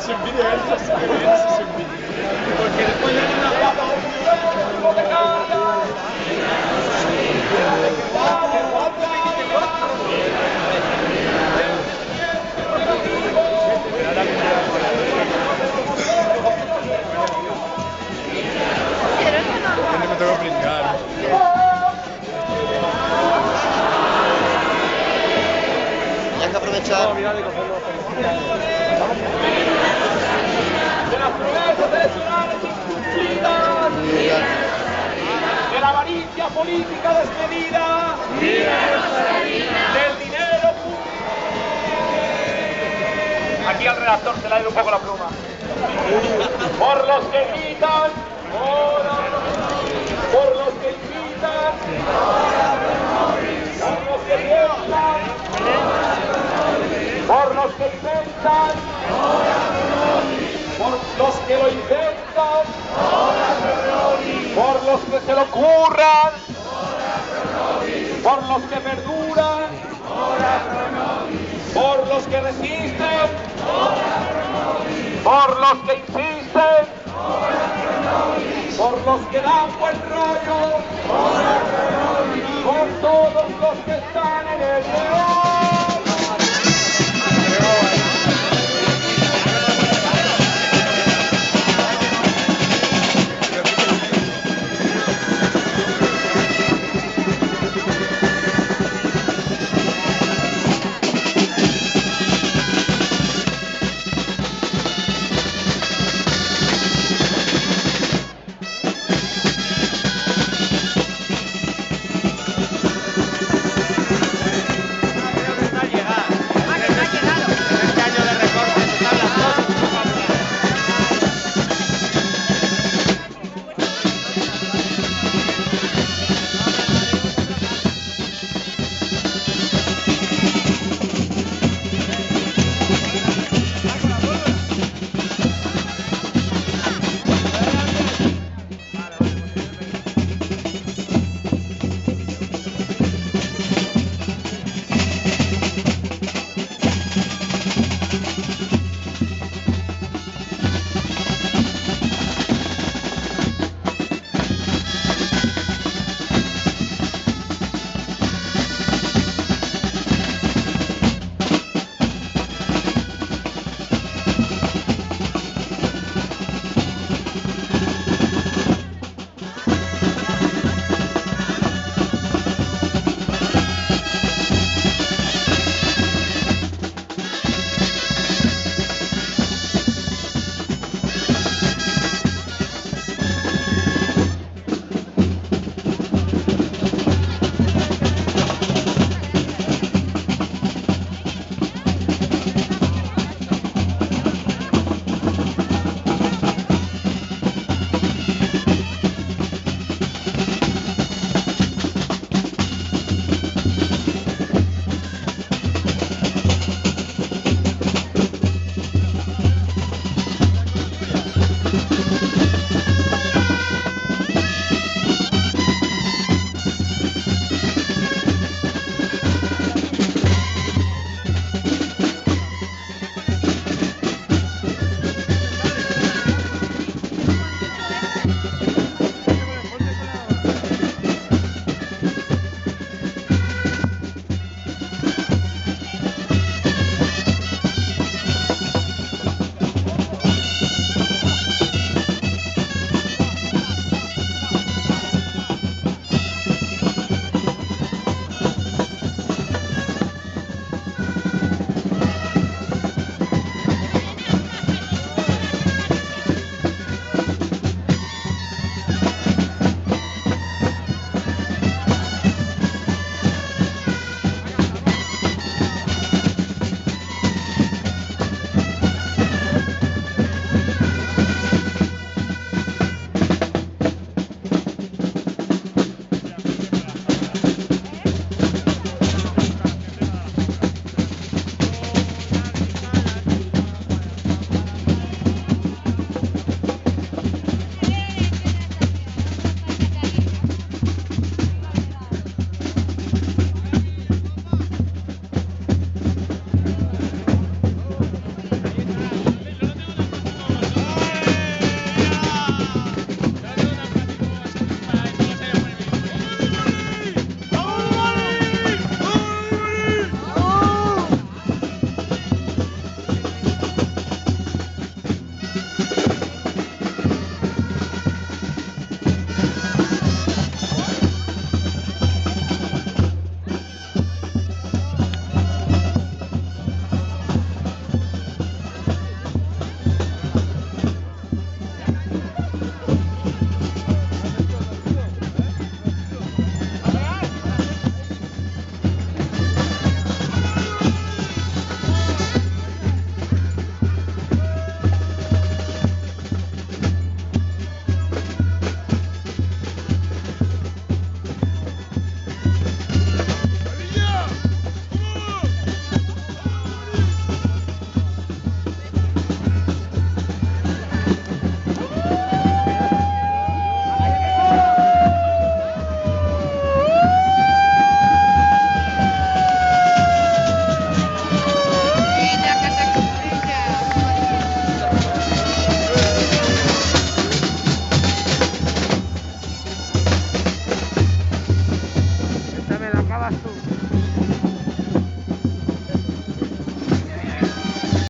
Se envidia él, se envidia. Porque después de una me tengo que brincar. Y hay que aprovechar. De las promesas electorales incumplidas, de la avaricia política desmedida, del dinero público. Aquí al redactor se le ha ido un poco la pluma. Por los que gritan, por los que invitan, por los que piensan, por los que inventan, por los que lo intentan, por los que se lo curran, por los que perduran, por los que resisten, por los que insisten, por los que dan buen rollo, por todos los que están en el león.